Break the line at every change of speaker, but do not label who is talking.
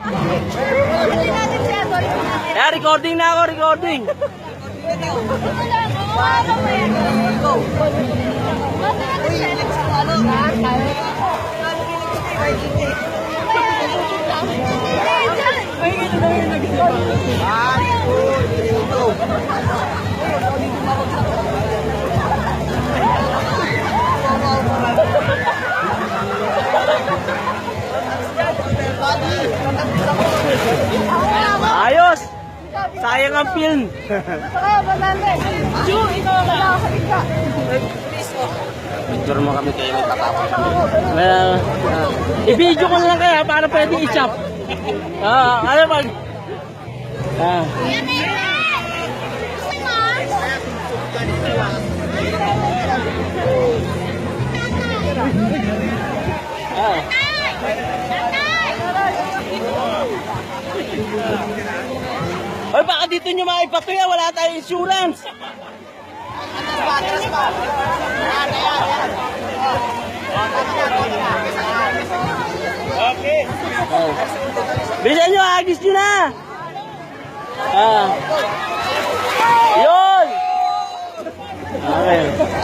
Yeah, recording na ako, recording. Ayos! Sayang ang film. Picture mo kami kayo magtatapos. I-video ko na lang kaya para pwede i-chop. Ano pag... Hoy, baka dito nyo maipatuya, wala tayong insurance. Okay. Bilisan nyo, agis nyo na. Yun. Okay.